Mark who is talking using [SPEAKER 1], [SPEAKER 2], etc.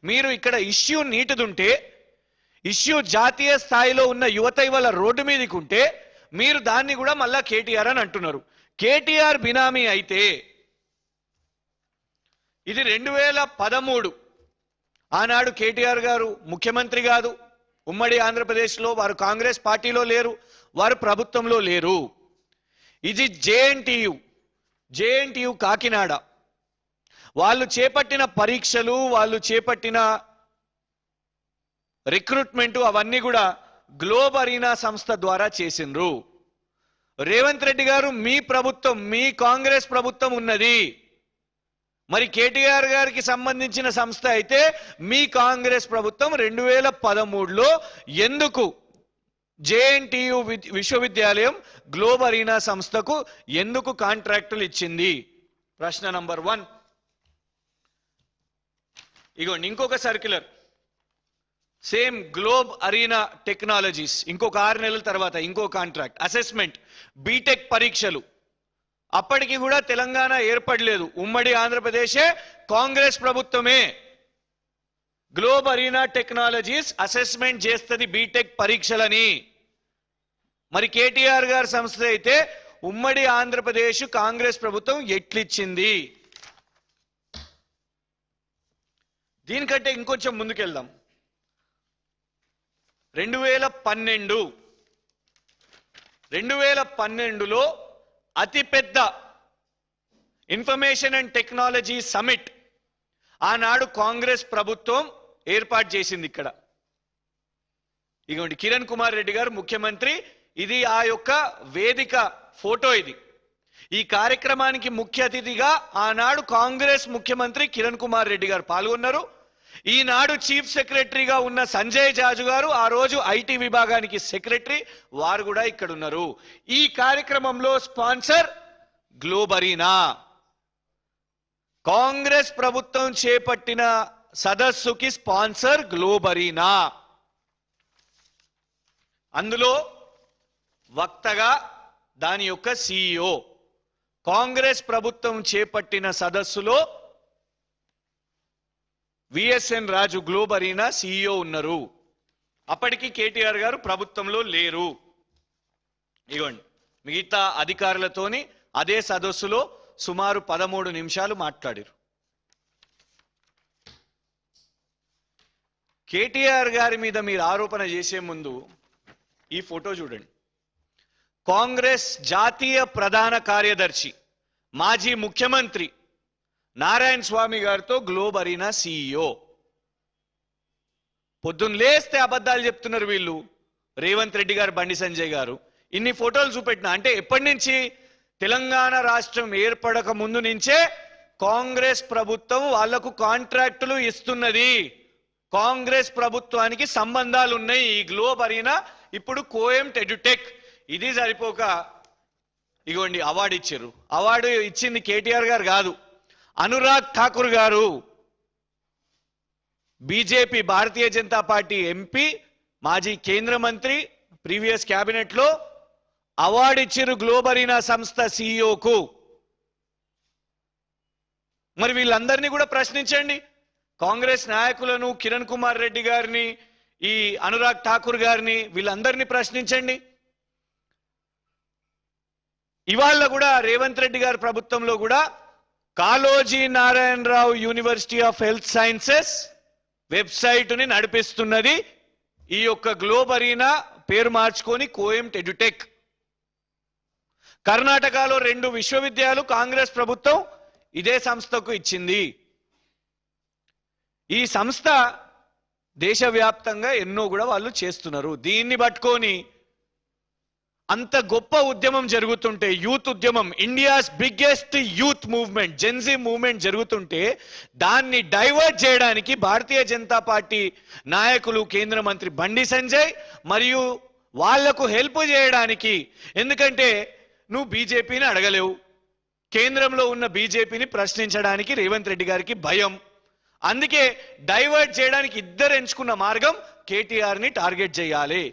[SPEAKER 1] మీరు ఇక్కడ issue నీటిదుంటే issue జాతీయ స్థాయిలో ఉన్న యువత ఇవాళ రోడ్డు మీదకి ఉంటే మీరు దాన్ని కూడా మళ్ళా కేటీఆర్ అని అంటున్నారు. కేటీఆర్ బినామీ అయితే ఇది 2013 ఆనాడు కేటీఆర్ గారు ముఖ్యమంత్రి కాదు, ఉమ్మడి ఆంధ్రప్రదేశ్లో వారు కాంగ్రెస్ పార్టీలో లేరు, వారు ప్రభుత్వంలో లేరు. ఇది జేఎన్టీయు కాకినాడ వాళ్ళు చేపట్టిన పరీక్షలు, వాళ్ళు చేపట్టిన రిక్రూట్మెంట్ అవన్నీ కూడా గ్లోబ్ అరీనా సంస్థ ద్వారా చేసిండ్రు. రేవంత్ రెడ్డి గారు మీ ప్రభుత్వం, మీ కాంగ్రెస్ ప్రభుత్వం ఉన్నది, మరి కేటీఆర్ గారికి సంబంధించిన సంస్థ అయితే మీ కాంగ్రెస్ ప్రభుత్వం 2013లో ఎందుకు జేఎన్టీయు విశ్వవిద్యాలయం గ్లోబ్ అరీనా సంస్థకు ఎందుకు కాంట్రాక్టులు ఇచ్చింది? ప్రశ్న నంబర్ 1. ఇగోండి ఇంకొక circular, same Globe Arena Technologies ఇంకొక 6 నెలల తర్వాత ఇంకో కాంట్రాక్ట్, అసెస్మెంట్ బీటెక్ పరీక్షలు. అప్పటికి కూడా తెలంగాణ ఏర్పడలేదు, ఉమ్మడి ఆంధ్రప్రదేశే, కాంగ్రెస్ ప్రభుత్వమే గ్లోబ్ అరీనా టెక్నాలజీస్ అసెస్మెంట్ చేస్తుంది బీటెక్ పరీక్షలని. మరి కేటీఆర్ గారి సంస్థ అయితే ఉమ్మడి ఆంధ్రప్రదేశ్ కాంగ్రెస్ ప్రభుత్వం ఎట్లిచ్చింది? దీనికంటే ఇంకొంచెం ముందుకెళ్దాం. 2012లో అతిపెద్ద ఇన్ఫర్మేషన్ అండ్ టెక్నాలజీ సమిట్ ఆనాడు కాంగ్రెస్ ప్రభుత్వం ఏర్పాటు చేసింది. ఇక్కడ ఇగోండి కిరణ్ కుమార్ రెడ్డి గారు ముఖ్యమంత్రి, ఇది ఆ యొక్క వేదిక ఫోటో. ఇది ఈ కార్యక్రమానికి ముఖ్య అతిథిగా ఆనాడు కాంగ్రెస్ ముఖ్యమంత్రి కిరణ్ కుమార్ రెడ్డి గారు పాల్గొన్నారు. ఈనాడు చీఫ్ సెక్రటరీగా ఉన్న సంజయ్ జాజు గారు, ఆ రోజు ఐటీ విభాగానికి సెక్రటరీ, వారు కూడా ఇక్కడ ఉన్నారు. ఈ కార్యక్రమంలో స్పాన్సర్ గ్లోబ్ అరీనా. కాంగ్రెస్ ప్రభుత్వం చేపట్టిన సదస్సుకి స్పాన్సర్ గ్లోబ్ అరీనా. అందులో వక్తగా దాని యొక్క సిఇఓ. కాంగ్రెస్ ప్రభుత్వం చేపట్టిన సదస్సులో విఎస్ఎన్ రాజు గ్లోబ్ అరీనా సిఇఓ ఉన్నారు. అప్పటికి కేటీఆర్ గారు ప్రభుత్వంలో లేరు. ఇవ్వండి మిగతా అధికారులతోని అదే సదస్సులో సుమారు 13 నిమిషాలు మాట్లాడారు. కేటీఆర్ గారి మీద మీరు ఆరోపణ చేసే ముందు ఈ ఫోటో చూడండి. కాంగ్రెస్ జాతీయ ప్రధాన కార్యదర్శి, మాజీ ముఖ్యమంత్రి నారాయణ స్వామి గారితో గ్లోబ్ అరీనా సిఇఓ. పొద్దున్న లేస్తే అబద్ధాలు చెప్తున్నారు వీళ్ళు. రేవంత్ రెడ్డి గారు, బండి సంజయ్ గారు ఇన్ని ఫోటోలు చూపెట్టిన అంటే ఎప్పటి నుంచి? తెలంగాణ రాష్ట్రం ఏర్పడక ముందు నుంచే కాంగ్రెస్ ప్రభుత్వం వాళ్లకు కాంట్రాక్టులు ఇస్తున్నది. కాంగ్రెస్ ప్రభుత్వానికి సంబంధాలు ఉన్నాయి ఈ గ్లోబ్ అరీనా. ఇప్పుడు కోఎంట్ ఎడ్యుటెక్. ఇది సరిపోక ఇగోండి అవార్డు ఇచ్చారు. అవార్డు ఇచ్చింది కేటీఆర్ గారు కాదు, అనురాగ్ ఠాకూర్ గారు, BJP Bharatiya Janata party MP, మాజీ కేంద్ర మంత్రి, ప్రీవియస్ క్యాబినెట్ లో అవార్డు ఇచ్చారు గ్లోబ్ అరీనా సంస్థ సిఇఓకు. మరి వీళ్ళందరినీ కూడా ప్రశ్నించండి. కాంగ్రెస్ నాయకులను, కిరణ్ కుమార్ రెడ్డి గారిని, ఈ అనురాగ్ ఠాకూర్ గారిని, వీళ్ళందరినీ ప్రశ్నించండి. ఇవాళ కూడా రేవంత్ రెడ్డి గారి ప్రభుత్వంలో కూడా Kaloji Narayanarao university of health sciences వెబ్సైట్ని నడిపిస్తున్నది ఈ యొక్క గ్లోబ్ అరీనా, పేరు మార్చుకొని కోఎంట్ ఎడ్యుటెక్. కర్ణాటకలో 2 విశ్వవిద్యాలయాలు కాంగ్రెస్ ప్రభుత్వం ఇదే సంస్థకు ఇచ్చింది. ఈ సంస్థ దేశవ్యాప్తంగా ఎన్నో కూడా వాళ్ళు చేస్తున్నారు. దీన్ని పట్టుకొని అంత గొప్ప ఉద్యమం జరుగుతుంటే, యూత్ ఉద్యమం, India's biggest youth movement, Gen Z movement జరుగుతుంటే దాన్ని డైవర్ట్ చేయడానికి భారతీయ జనతా పార్టీ నాయకులు, కేంద్ర మంత్రి బండి సంజయ్ మరియు వాళ్లకు హెల్ప్ చేయడానికి, ఎందుకంటే నువ్వు బీజేపీని అడగలేవు, కేంద్రంలో ఉన్న బీజేపీని ప్రశ్నించడానికి రేవంత్ రెడ్డి గారికి భయం. అందుకే డైవర్ట్ చేయడానికి ఇద్దరు ఎంచుకున్న మార్గం కేటీఆర్ని టార్గెట్ చేయాలి.